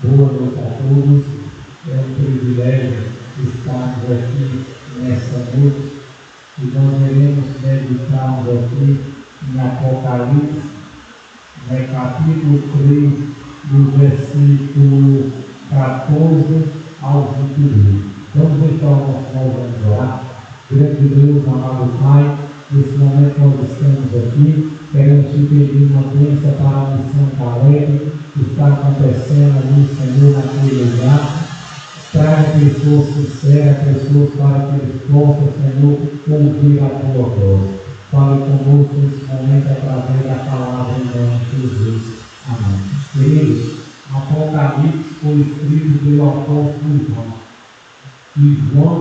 Boa noite a todos. É um privilégio estarmos aqui nesta noite e nós iremos meditarmos aqui em Apocalipse, capítulo 3, do versículo 14 ao 22. Vamos deixar o nosso vamos orar. Grande Deus, amado Pai, nesse momento nós estamos aqui, queremos te pedir uma bênção para a missão Caleb, que está acontecendo ali, Senhor, naquele lugar. Traga pessoas sinceras, pessoas para que eles possam, Senhor, ouvir a tua voz. Fale conosco nesse momento através da palavra em nome de Jesus. Amém. Queridos, Apocalipse foi escrito pelo apóstolo João. E João,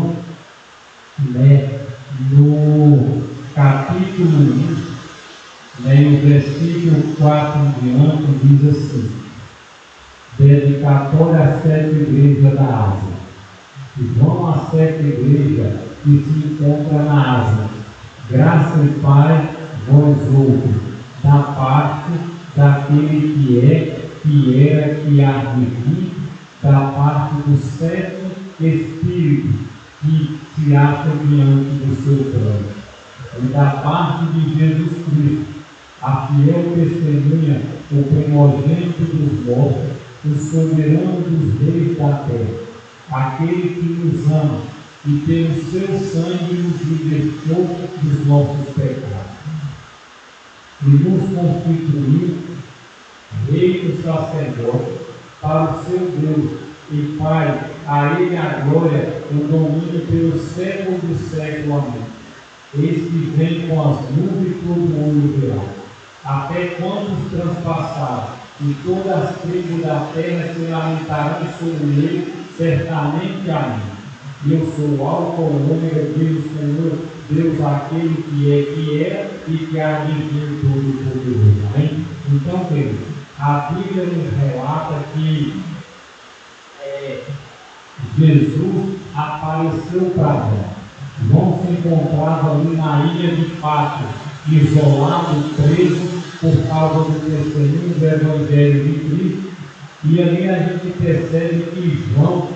no capítulo 1, no versículo 4 em diante, diz assim: dedicatória às 7 igrejas da Ásia. E vão às 7 igrejas que se encontram na Ásia. Graça e paz vos ouve, da parte daquele que é, que era, que há de vir, da parte do sétimo Espírito que se acha diante do seu trono, e da parte de Jesus Cristo, a fiel testemunha, o primogênito dos mortos, o soberano dos reis da terra, aquele que nos ama e pelo seu sangue nos libertou dos nossos pecados e nos constituiu reino sacerdote para o seu Deus e Pai. A ele a glória, o domínio pelos séculos dos séculos. Amém. Eis que vem com as nuvens, todo olho verá, até quando transpassaram, e todas as tribos da terra se lamentarão sobre ele, certamente. Amém. Eu sou o Alfa e o Ômega, diz o Senhor, Deus aquele que é, que era e que há de vir, todo poderoso. Amém? Então, queridos, a Bíblia nos relata que Jesus apareceu para João. João se encontrava ali na ilha de Patmos, isolado, preso por causa do testemunho do Evangelho de Cristo. E ali a gente percebe que João,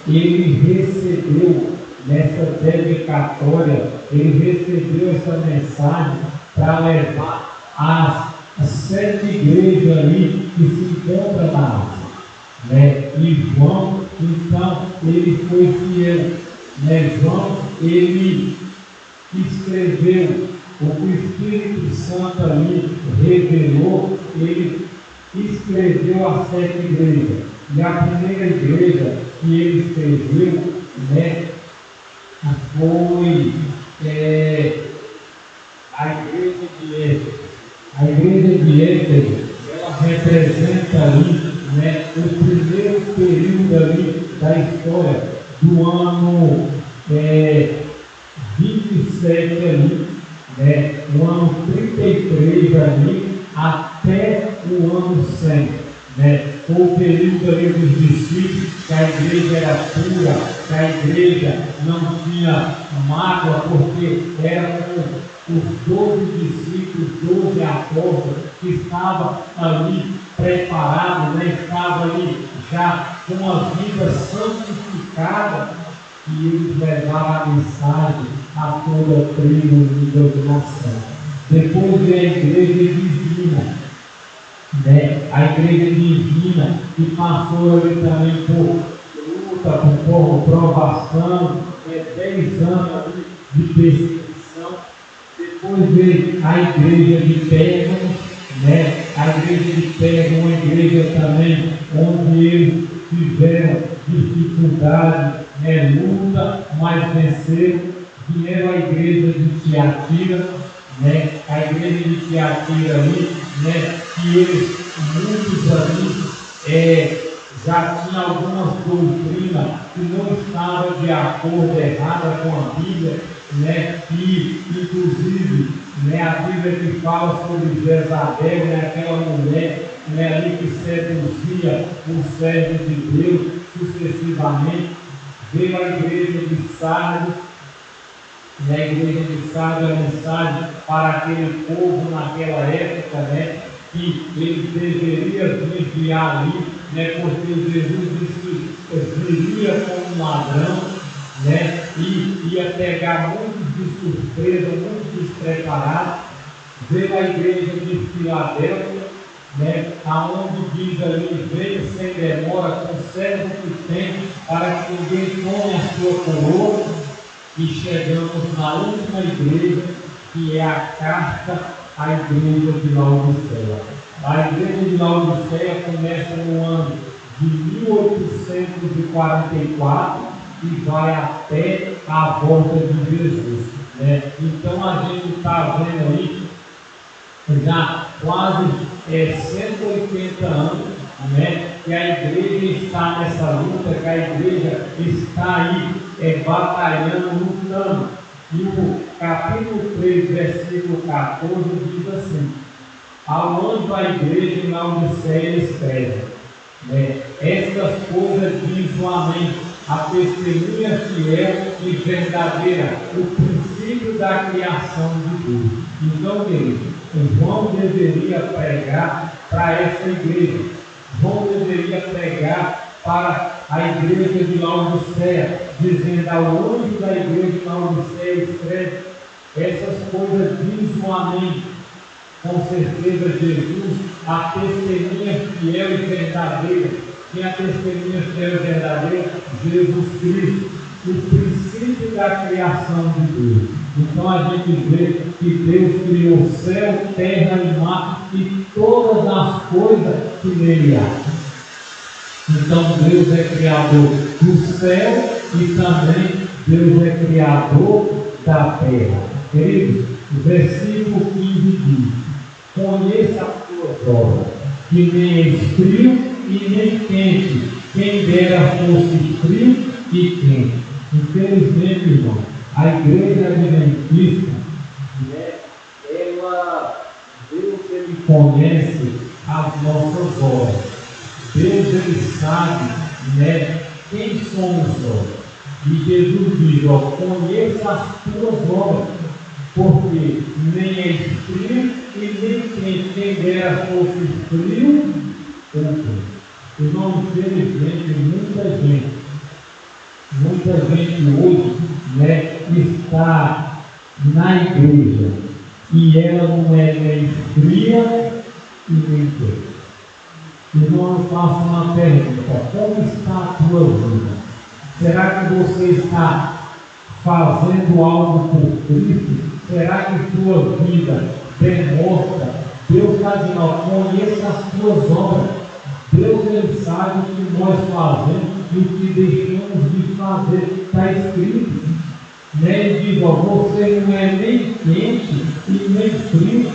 ele recebeu nessa dedicatória, ele recebeu essa mensagem para levar às 7 igrejas ali que se encontram na Ásia. E João, então, ele foi fiel. João, ele escreveu o que o Espírito Santo ali revelou, ele escreveu as 7 igrejas. E a primeira igreja que ele escreveu, foi a igreja de Éfeso. A igreja de Éfeso, ela representa ali o primeiro período ali da história do ano 27 ali, o ano 33 ali, até o ano 100. Foi o período ali dos discípulos, que a igreja era pura, que a igreja não tinha mágoa, porque eram os 12 discípulos, 12 apóstolos, que estavam ali preparados, estavam ali já com as vidas santificadas, e eles levaram a mensagem a toda a tribo e toda a nação. Depois veio a igreja divina, a igreja divina, que passou ali também por luta, por provação, 10 anos de perseguição. Depois veio a igreja de Pérgamo, a igreja de Pérgamo, uma igreja também onde eles tiveram dificuldade, luta, mas venceram. Vieram a igreja de Tiatira, a igreja de Tiatira ali, que eles, muitos ali, já tinham algumas doutrinas que não estavam de acordo, errada com a Bíblia, que inclusive a Bíblia que fala sobre Jezabel, aquela mulher ali que seduzia os servos de Deus sucessivamente. Veio a igreja de Sardes, E a igreja de Sardes é a mensagem para aquele povo naquela época, né, que ele deveria vigiar ali, né, porque Jesus disse que viria como um ladrão, né, e ia pegar muitos de surpresa, muitos despreparados. Veio a igreja de Filadélfia, né, aonde diz ali: veio sem demora, conserva o que tem, para que ninguém tome a sua coroa. E chegamos na última igreja, que é a carta à igreja de Laodiceia. A igreja de Laodiceia começa no ano de 1844 e vai até a volta de Jesus, né? Então a gente está vendo aí já quase 180 anos, né, que a igreja está nessa luta, que a igreja está aí batalhando, lutando. E o capítulo 3, versículo 14 diz assim: ao anjo da igreja em Laodiceia escreve, né, estas coisas diz o Amém, a testemunha fiel e verdadeira, o princípio da criação de Deus. Então, querido, João deveria pregar para essa igreja. João deveria pregar para a igreja de Laodiceia, dizendo ao anjo da igreja de Laodiceia escreve: essas coisas diz o Amém. Com certeza, Jesus, a testemunha fiel e verdadeira. Quem é a testemunha fiel e verdadeira? Jesus Cristo, o princípio da criação de Deus. Então a gente vê que Deus criou céu, terra e mar e todas as coisas que nele há. Então Deus é criador do céu e também Deus é criador da terra. Queridos, o versículo 15 diz: conheça as tuas obras, que nem és frio e nem quente, quem dera fosse frio e quente. Infelizmente, irmão, a igreja adventista, né, Deus ele conhece as nossas obras. Deus ele sabe, né, quem somos nós. E Jesus diz: ó, conheça as tuas obras, porque nem és frio e nem quente, quem dera fosse frio ou quente. Irmão, infelizmente, muita gente hoje, né, está na igreja e ela não é nem fria e nem quente. Irmão, eu faço uma pergunta: como está a tua vida? Será que você está fazendo algo por Cristo? Será que tua vida demonstra? Deus está dizendo: ó, conheça as tuas obras. Deus ele sabe o que nós fazemos e o que deixamos de fazer. Está escrito, né? Ele diz: ó, você não é nem quente e nem frio,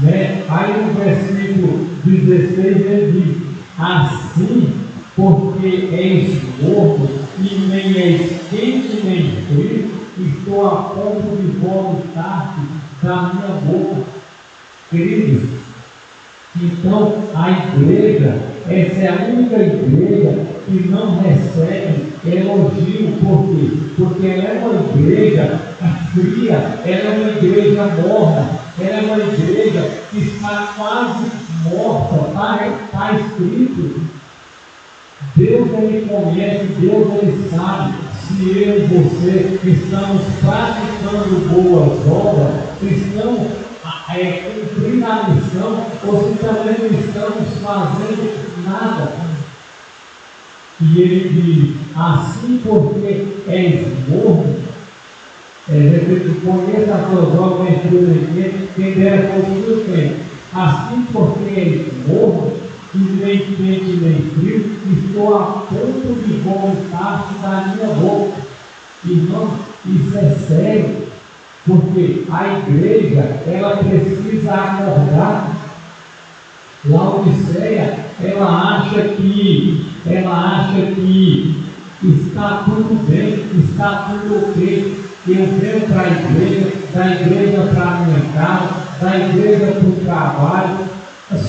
né? Aí no versículo 16 ele diz: assim, porque és morto e nem és quente nem frio, estou a ponto de vomitar da minha boca. Queridos, então a igreja, essa é a única igreja que não recebe elogio. Por quê? Porque ela é uma igreja fria, ela é uma igreja morna, ela é uma igreja que está quase morta. Está escrito: Deus ele conhece, Deus ele sabe se eu e você estamos praticando boas obras, se estamos cumprindo a missão, ou se também não estamos fazendo nada. E ele diz: assim, porque és morto, conheça as tuas obras, quem dera fosse o quente. Assim, porque és morto, e nem quente nem frio, estou a ponto de vomitar da minha boca. Irmão, isso é sério, porque a igreja ela precisa acordar. Laodiceia, ela acha que está tudo bem, está tudo ok. Eu venho para a igreja, da igreja para a minha casa, da igreja para o trabalho.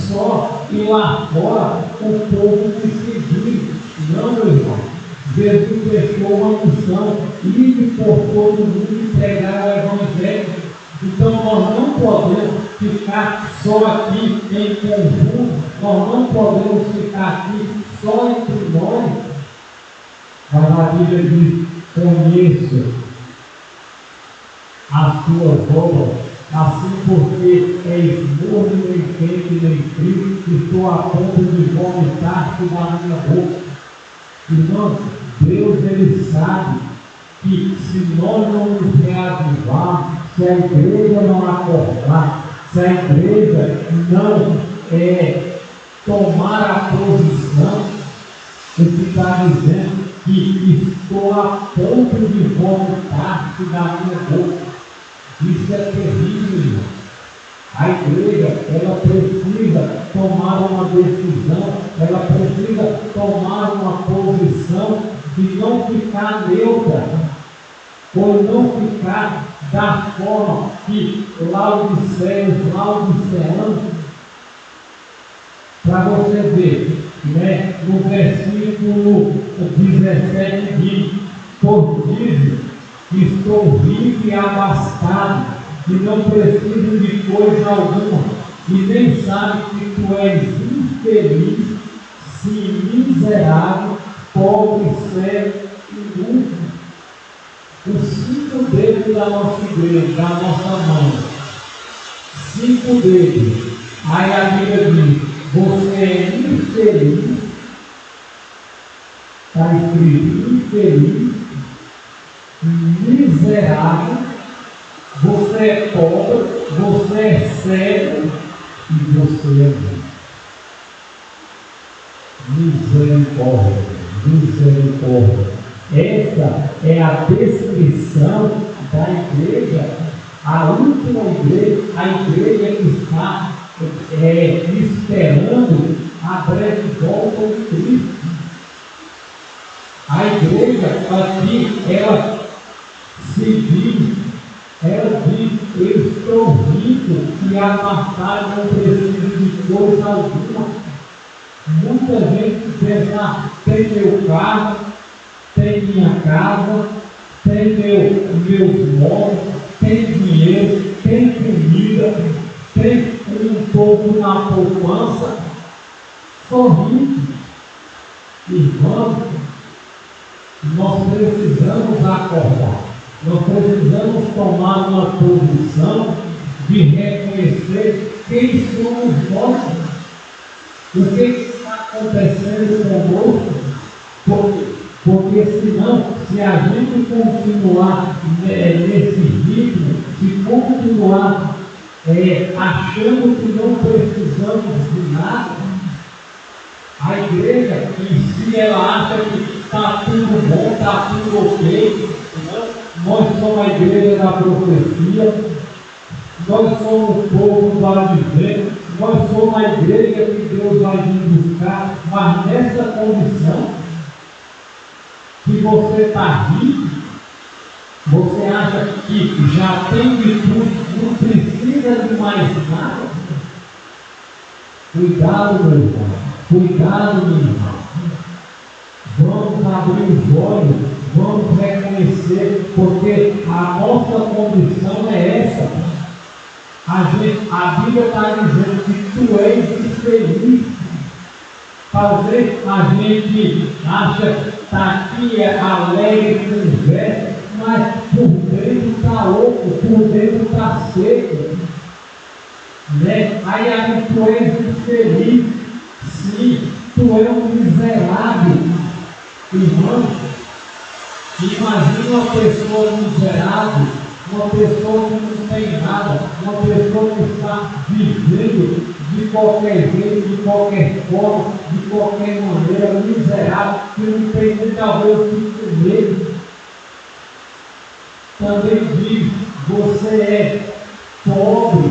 Só que lá fora o povo me seguir. Não, meu irmão. Jesus deixou uma missão, ir por todo mundo e pregar o Evangelho. Então nós não podemos ficar só aqui em conjunto, nós não podemos ficar aqui só entre nós. Mas a Bíblia diz: conheço as tuas obras, assim porque és morno nem quente nem frio, estou a ponto de vomitar-te da minha boca. Irmão, Deus ele sabe que se nós não nos reavivarmos, se a igreja não acordar, se a igreja não tomar a posição, ele está dizendo que estou a ponto de vomitar-te da minha boca. Isso é terrível, irmão. A igreja, ela precisa tomar uma decisão, ela precisa tomar uma posição de não ficar neutra, ou não ficar da forma que laodiceus, para você ver, né, no versículo 17 diz: por diz, estou rico e abastado, e não preciso de coisa alguma, e nem sabe que tu és infeliz, sim, miserável, pobre, cego e nu. Os 5 dedos da nossa igreja, da nossa mão, 5 dedos. Aí a Bíblia diz: você é infeliz, está escrito infeliz, miserável, você é pobre, você é cego e você é misericórdia, misericórdia. Essa é a descrição da igreja, a última igreja, a igreja que está esperando a breve volta de Cristo. A igreja aqui, ela se diz, ela diz: eu estou rico e abastado, não preciso de coisa alguma. Muita gente pensa: tem meu carro, tem minha casa, tem meus móveis, tem dinheiro, tem comida, tem um pouco na poupança, sou rico. Irmãos, nós precisamos acordar, nós precisamos tomar uma posição de reconhecer quem somos nós, o que está acontecendo conosco, porque senão, se a gente continuar nesse ritmo, se continuar achando que não precisamos de nada, a igreja em si, ela acha que está tudo bom, está tudo ok. Nós somos a igreja da profecia, nós somos o povo do advento, nós somos a igreja que Deus vai vir buscar, mas nessa condição que você está rico, você acha que já tem de tudo, não precisa de mais nada. Cuidado, meu irmão, cuidado, minha irmã. Vamos abrir os olhos, vamos reconhecer, porque a nossa condição é essa. A Bíblia está dizendo que tu és infeliz. Talvez a gente acha que está aqui alegre com o verso, mas por dentro está louco, por dentro está seco. Né? Aí tu és infeliz, sim, tu és um miserável. Irmão, imagina uma pessoa miserável, uma pessoa que não tem nada, uma pessoa que está vivendo de qualquer jeito, de qualquer forma, de qualquer maneira, miserável, que não tem nem talvez o que comer. Também diz: você é pobre,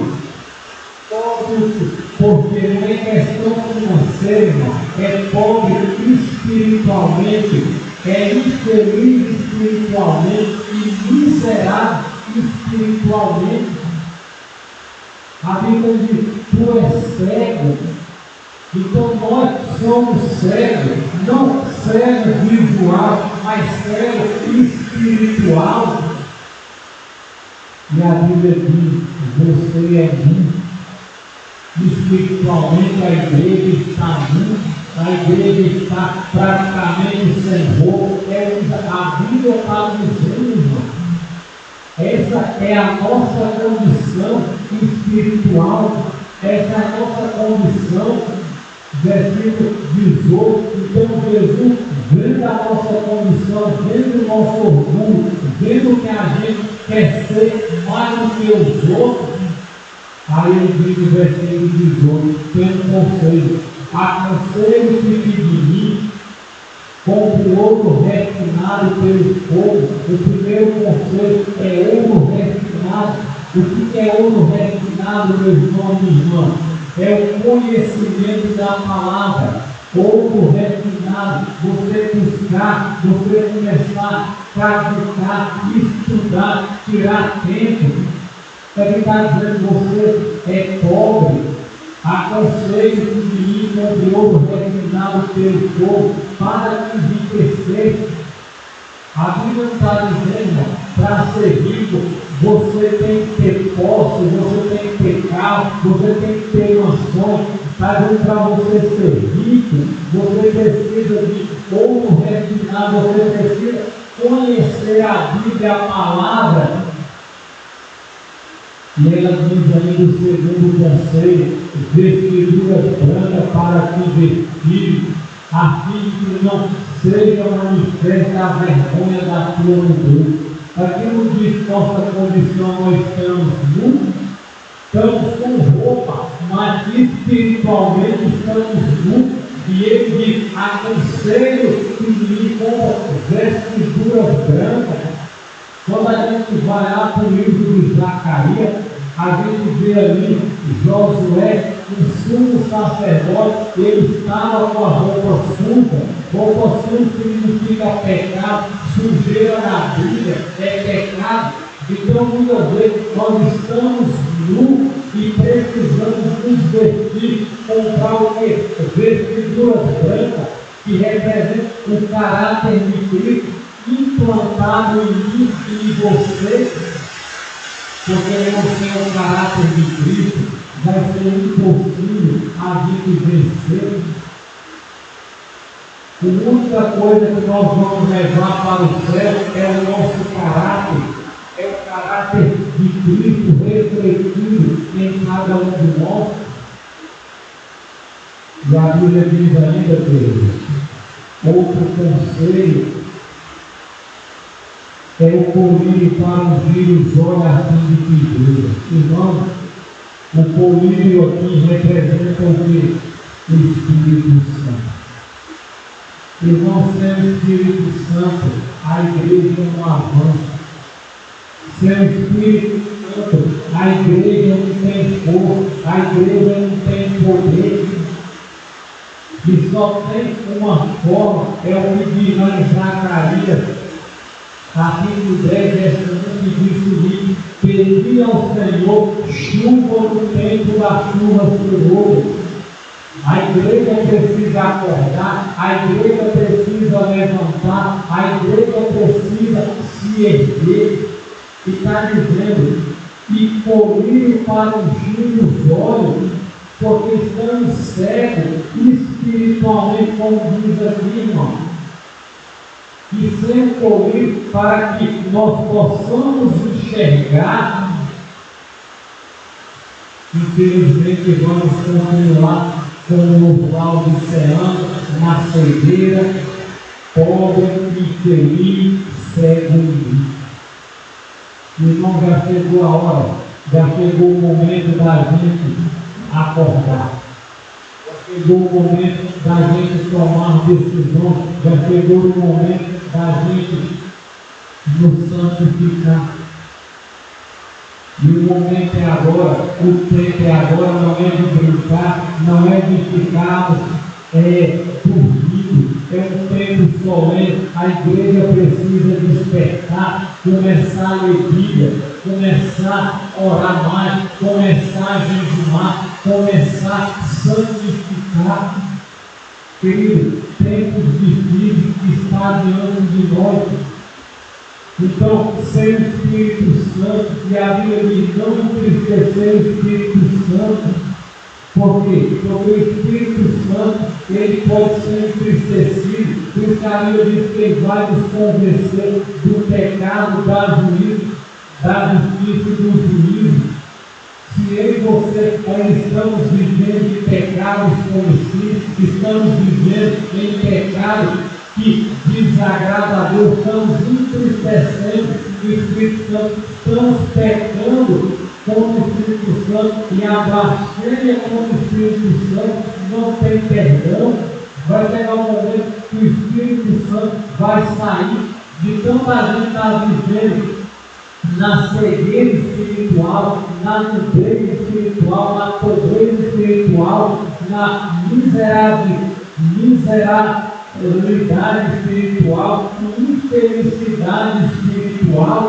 porque não é questão financeira, é pobre espiritualmente, é infeliz espiritualmente e miserável espiritualmente. A Bíblia diz: tu és cego Então nós somos cegos, não cego visual, mas cego espiritual. E a Bíblia diz: você é limpo. Espiritualmente a igreja está limpa, a igreja está praticamente sem roupa. A Bíblia está dizendo, irmão, essa é a nossa condição espiritual, essa é a nossa condição. Versículo 18, então Jesus, vendo a nossa condição, vendo o nosso orgulho, vendo que a gente quer ser mais do que os outros, aí ele diz no versículo 18, tendo conselho, aconselho-te de mim, compre ouro refinado pelo fogo. O primeiro conselho é ouro refinado. O que é ouro refinado, meu irmão e minha irmã? É o conhecimento da palavra. Ouro refinado, você buscar, você começar a praticar, estudar, tirar tempo. Ele está dizendo: você é pobre, aconselho de mim com ouro refinado pelo fogo, para te enriquecer. A Bíblia está dizendo: para ser rico, você tem que ter posse, você tem que ter carro, você tem que ter mansões. Está dizendo: para você ser rico, você precisa de ouro refinado, você precisa conhecer a Bíblia, a palavra. E ela diz ainda o segundo conselho: vestiduras brancas para te vestir, a fim que não seja manifesta a vergonha da tua nudez. Aqui não diz nossa condição, nós estamos nus, estamos com roupa, mas espiritualmente estamos nus. E ele diz: aconselho que me compra vestiduras brancas. Quando a gente vai lá para o livro de Zacarias, a gente vê ali Josué, o sumo sacerdote, ele estava com a roupa suja. Roupa suja significa pecado, sujeira na Bíblia é pecado. Então, muitas vezes, nós estamos nus e precisamos nos vestir, comprar o quê? Vestiduras brancas, que representam o caráter de Cristo implantado em mim e em você, porque eu não tenho o caráter de Cristo, vai ser impossível a gente vencer. A única coisa que nós vamos levar para o céu é o nosso caráter, é o caráter de Cristo refletido em cada um de nós. E a Bíblia diz ainda, Deus, outro conselho é o colírio para ungir os olhos a fim de que veja. Irmão, o colírio aqui representa o que? O Espírito Santo. Irmão, sem o Espírito Santo, a igreja não avança. Sem o Espírito Santo, a igreja não tem força, a igreja não tem poder. E só tem uma forma, é o que diz lá em Zacarias, capítulo 10, versículo que diz o seguinte: pedi ao Senhor chuva no tempo da chuva furiosa. A igreja precisa acordar, a igreja precisa levantar, a igreja precisa se erguer. E está dizendo: e colírio para ungir os olhos, porque estamos cegos espiritualmente, como diz aqui, irmão. E sem colírio para que nós possamos enxergar. Infelizmente, vamos continuar com o Laodiceano na cegueira, pobre, infeliz, cego e nu. Irmão, já chegou a hora, já chegou o momento da gente acordar. Já chegou o momento da gente tomar decisões, já chegou o momento da gente nos santificar. E o momento é agora, o tempo é agora, não é de brincar, não é de ficarmos dormindo, é um tempo solene. A igreja precisa despertar, começar a ler Bíblia, começar a orar mais, começar a jejumar, começar a santificado. Querido, tempos difíceis que está diante de nós. Então, sem o Espírito Santo, e a Bíblia diz, não entristecer o Espírito Santo. Por quê? Porque o Espírito Santo, ele pode ser entristecido, porque a Bíblia diz que ele vai nos convencer do pecado, da justiça e do juízo. Se eu e você estamos vivendo em pecados conhecidos, estamos vivendo em pecados que desagrada a Deus, estamos entristecendo o Espírito Santo, estamos pecando contra o Espírito Santo, e a blasfêmia contra o Espírito Santo não tem perdão. Vai chegar um momento que o Espírito Santo vai sair de tanta gente estar vivendo na cegueira espiritual, na nudez espiritual, na pobreza espiritual, na miserabilidade espiritual, infelicidade espiritual.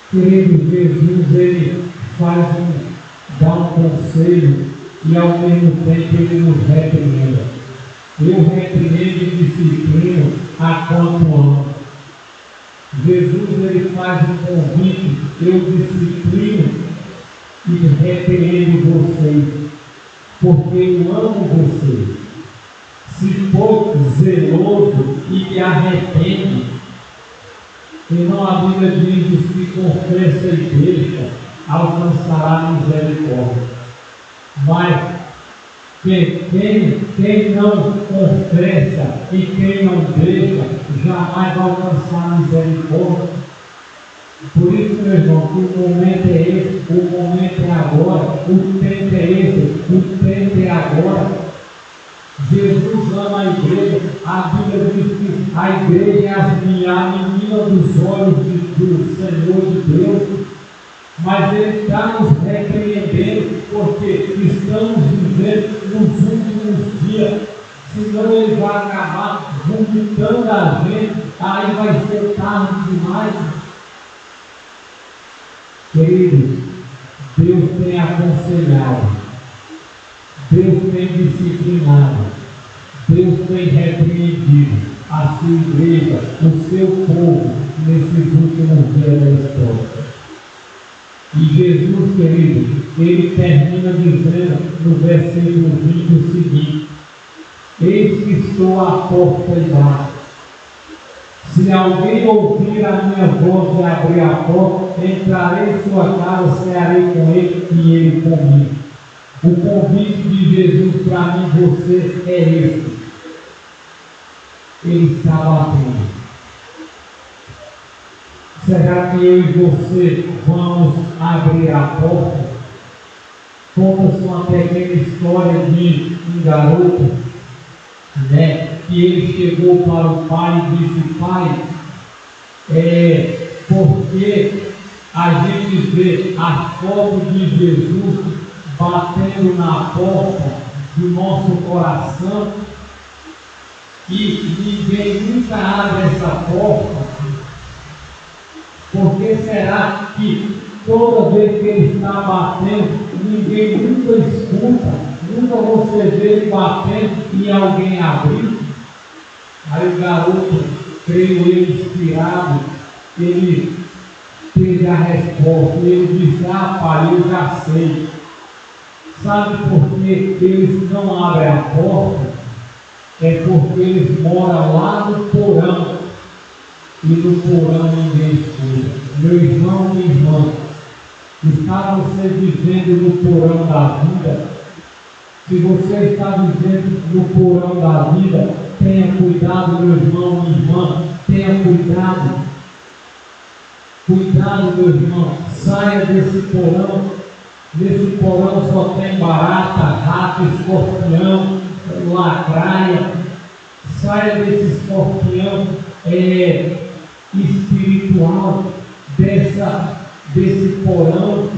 Querido, Jesus, ele dá um conselho e ao mesmo tempo ele nos repreende. Eu repreendo e disciplino a quanto amo. Jesus, ele faz um convite, eu disciplino e repreendo vocês, porque eu amo vocês. Se for zeloso e me arrepende, senão a Bíblia diz que confessa e deixa, alcançará misericórdia. Mas quem não confessa e quem não deixa, jamais vai alcançar misericórdia. Por isso, meu irmão, que o momento é esse, o momento é agora, o tempo é esse, o tempo é agora. Jesus ama a igreja, a Bíblia diz que a igreja é a menina dos olhos do Senhor de Deus, mas Ele está nos repreendendo, porque estamos vivendo nos últimos dias, senão Ele vai acabar vomitando a gente, aí vai ser tarde demais. Queridos, Deus tem aconselhado, Deus tem disciplinado, Deus tem repreendido a sua igreja, o seu povo, nesses últimos dias da história. E Jesus, querido, ele termina dizendo no versículo 20 o seguinte: eis que estou à porta e bato. Se alguém ouvir a minha voz e abrir a porta, entrarei em sua casa, cearei com ele e ele comigo. O convite de Jesus para mim e você é esse. Ele está batendo. Será que eu e você vamos abrir a porta? Conta-se uma pequena história de um garoto, que ele chegou para o pai e disse: pai, porque a gente vê a foto de Jesus batendo na porta do nosso coração e ninguém nunca abre essa porta. Por que será que toda vez que ele está batendo, ninguém nunca escuta, nunca você vê ele batendo e alguém abrir? Aí o garoto, creio ele inspirado, ele teve a resposta, ele disse: pai, eu já sei. Sabe por que eles não abrem a porta? É porque eles moram lá no porão, e no porão ninguém escuta. Meu irmão, minha irmã, está você vivendo no porão da vida? Se você está vivendo no porão da vida, tenha cuidado, meu irmão, minha irmã, tenha cuidado. Cuidado, meu irmão, saia desse porão. Nesse porão só tem barata, rato, escorpião, lacraia. Saia desse escorpião espiritual, desse porão.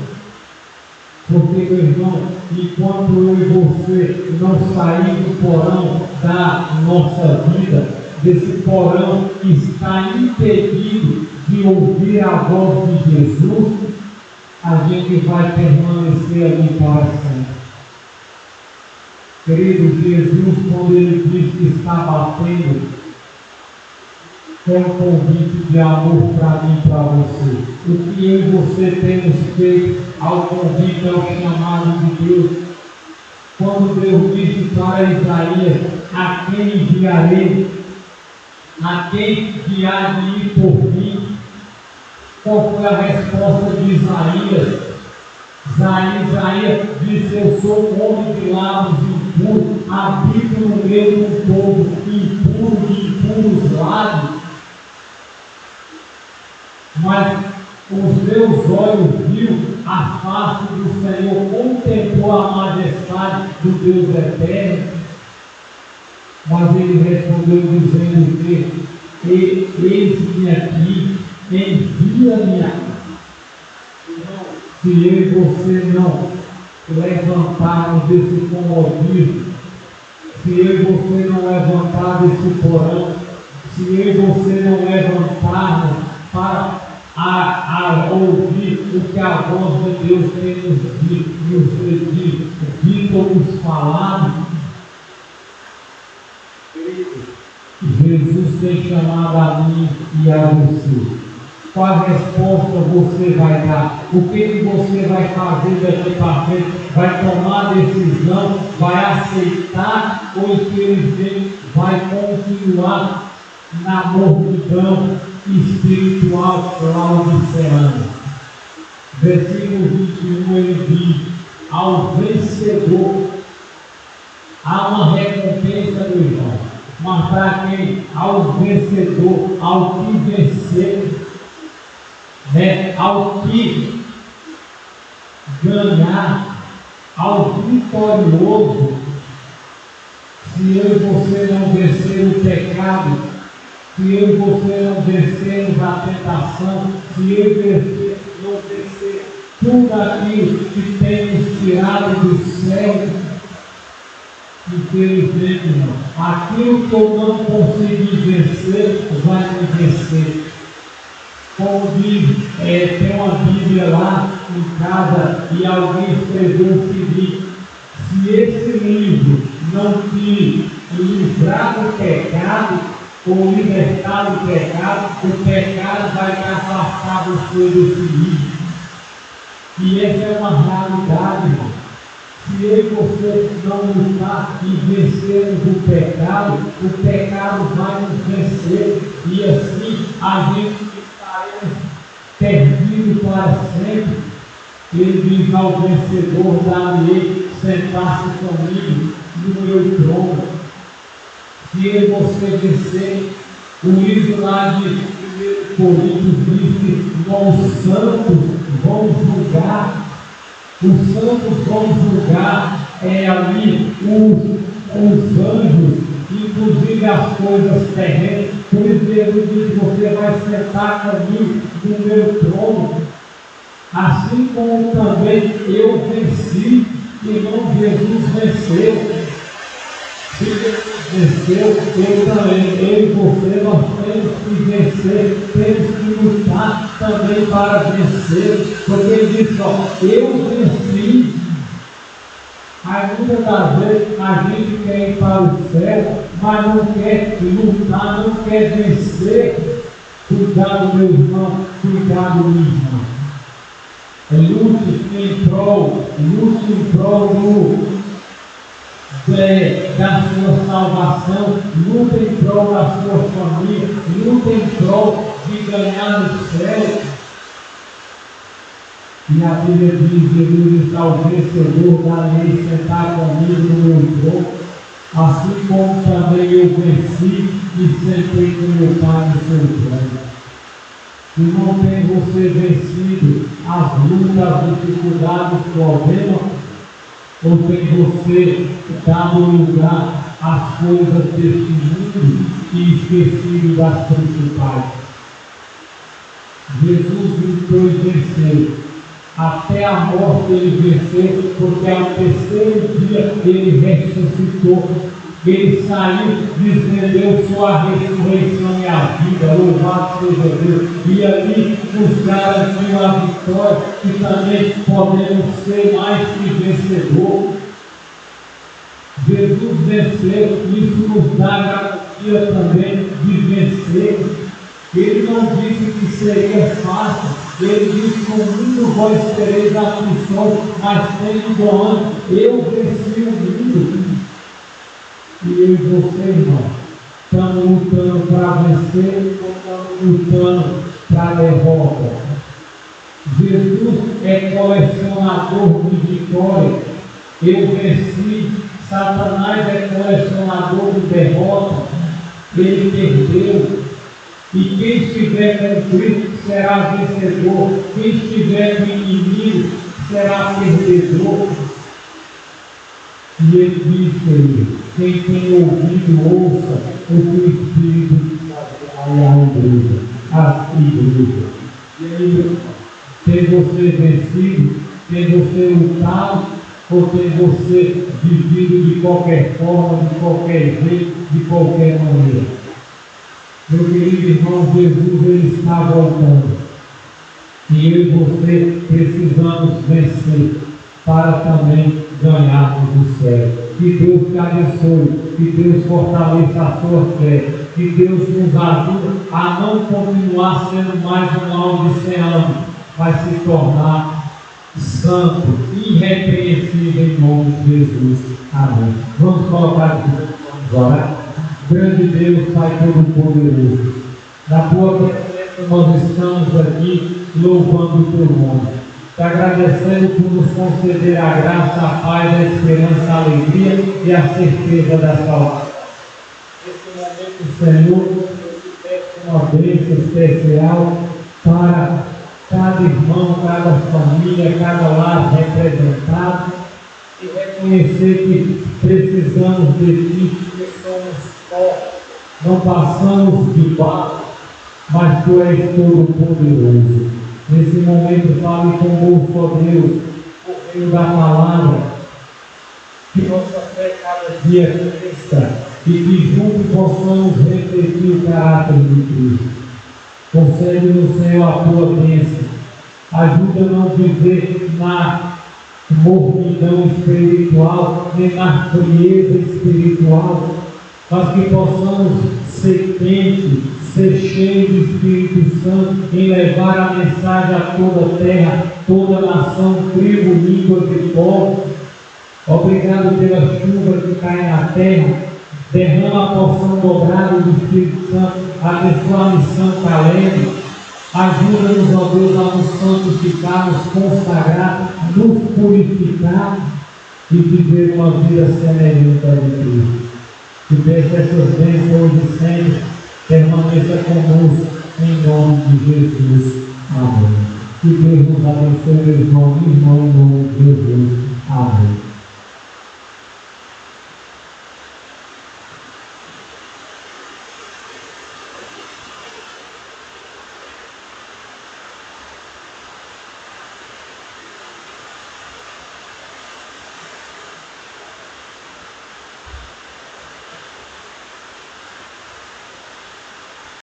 Porque, meu irmão, enquanto eu e você não sair do porão da nossa vida, desse porão que está impedido de ouvir a voz de Jesus, a gente vai permanecer ali para sempre. Querido, Jesus, quando ele diz que está batendo, é um convite de amor para mim e para você. O que eu e você temos feito ao convite, ao chamado de Deus? Quando Deus disse para Isaías: a quem enviarei? A quem há de ir por mim? Qual foi a resposta de Isaías? Isaías disse: eu sou um homem de lábios impuros, habito no meio de um povo impuro, de impuros lábios. Mas os meus olhos viram a face do Senhor, contemplou a majestade do Deus eterno. Mas ele respondeu dizendo que eis-me aqui, envia-me aqui. Se eu e você não levantarmos desse comodismo, se eu e você não levantar desse porão, se eu e você não levantarmos para ouvir o que a voz de Deus tem dito ou nos falado, Jesus tem chamado a mim e a você. Qual resposta você vai dar? O que você vai fazer daqui para frente? Vai tomar decisão? Vai aceitar? Ou infelizmente vai continuar na mornidão espiritual laodiceana? Versículo 21 ele diz: ao vencedor há uma recompensa do irmão. Mas para quem? Ao vencedor, ao que vencer, ao que ganhar, ao vitorioso. Se eu e você não vencer o pecado, se eu e você não vencermos a tentação, se eu e você não vencer tudo aquilo que temos tirado do céu, infelizmente, irmão, aquilo que eu não consegui vencer, vai me vencer. Como diz, tem uma Bíblia lá em casa e alguém escreveu o seguinte: se esse livro não te livrar do pecado, ou libertar do pecado, o pecado vai te afastar você desse livro. E essa é uma realidade, irmão. Se eu e você não lutar e vencermos o pecado vai nos vencer, e assim a gente estaremos perdidos para sempre. Ele diz ao vencedor: darei sentar-se comigo no meu trono. Se eu e você vencer, o livro lá de 1 Coríntios diz que os santos vão julgar. Os santos vão julgar ali os anjos, inclusive as coisas terrenas. Por isso Jesus diz: você vai sentar comigo no meu trono. Assim como também eu venci, irmão, Jesus venceu. Se Jesus venceu, eu também, eu e você, nós temos que vencer, temos que lutar também para vencer, porque ele disse: ó, eu venci. Mas muitas das vezes a gente quer ir para o céu, mas não quer lutar, não quer vencer. Cuidado, meu irmão, cuidado, minha irmã. Lute em prol da sua salvação, luta em prol da sua família, luta em prol de ganhar no céu. E a Bíblia diz: Jesus está o vencedor, darei sentar comigo no meu trono, assim como também eu venci e sentei com meu Pai no seu trono. E não tem você vencido as lutas, as dificuldades, os problemas, ou tem você dado lugar às coisas deste mundo e esquecido das principais? Jesus lutou e venceu. Até a morte ele venceu, porque ao terceiro dia ele ressuscitou. Ele saiu dizendo: eu sou a ressurreição e a vida, louvado seja Deus. E ali nos garantiu a vitória, que também podemos ser mais que vencedor. Jesus venceu, isso nos dá a garantia também de vencer. Ele não disse que seria fácil, ele disse: com muito vós tereis aflições, mas tendo bom ânimo, eu venci o mundo. E eu e você, irmão, estamos lutando para vencer ou estamos lutando para a derrota? Jesus é colecionador de vitória. Eu venci. Satanás é colecionador de derrota. Ele perdeu. E quem estiver com Cristo será vencedor. Quem estiver com o inimigo será perdedor. E ele disse: quem tem ouvido, ouça o que o Espírito diz à igreja. E aí, tem você vencido? Tem você lutado? Ou tem você vivido de qualquer forma, de qualquer jeito, de qualquer maneira? Meu querido irmão, Jesus ele está voltando. E eu e você precisamos vencer para também ganharmos o céu. Que Deus te abençoe, que Deus fortaleça a sua fé, que Deus nos ajude a não continuar sendo mais um laodiceano, mas se tornar santo, irrepreensível em nome de Jesus. Amém. Vamos colocar aqui, vamos orar. Grande Deus, Pai Todo-Poderoso, na tua presença nós estamos aqui louvando o teu nome, te agradecendo por nos conceder a graça, a paz, a esperança, a alegria e a certeza da salvação. Nesse momento, Senhor, eu te peço uma bênção especial para cada irmão, cada família, cada lar representado, e reconhecer que precisamos de ti, que somos fortes, não passamos de barro, mas tu és todo poderoso. Nesse momento, fale conosco, ó Deus, por meio da palavra, que nossa fé cada dia cresça e que juntos possamos refletir o caráter de Cristo. Concede-nos, Senhor, a tua bênção. Ajuda-nos a não viver na mornidão espiritual, nem na frieza espiritual, mas que possamos ser quentes, ser cheios do Espírito Santo, em levar a mensagem a toda a terra, toda a nação, tribo, línguas e povos. Obrigado pela chuva que cai na terra. Derrama a porção dobrada do Espírito Santo, abençoa a missão Caleb. Ajuda-nos, ó Deus, a nos santificar, nos consagrar, nos purificar e viver uma vida semelhante a de Cristo. Que peça essas bênçãos hoje e sempre, permaneça conosco, em nome de Jesus. Amém. Que Deus nos abençoe, meu irmão, em nome de Jesus. Amém.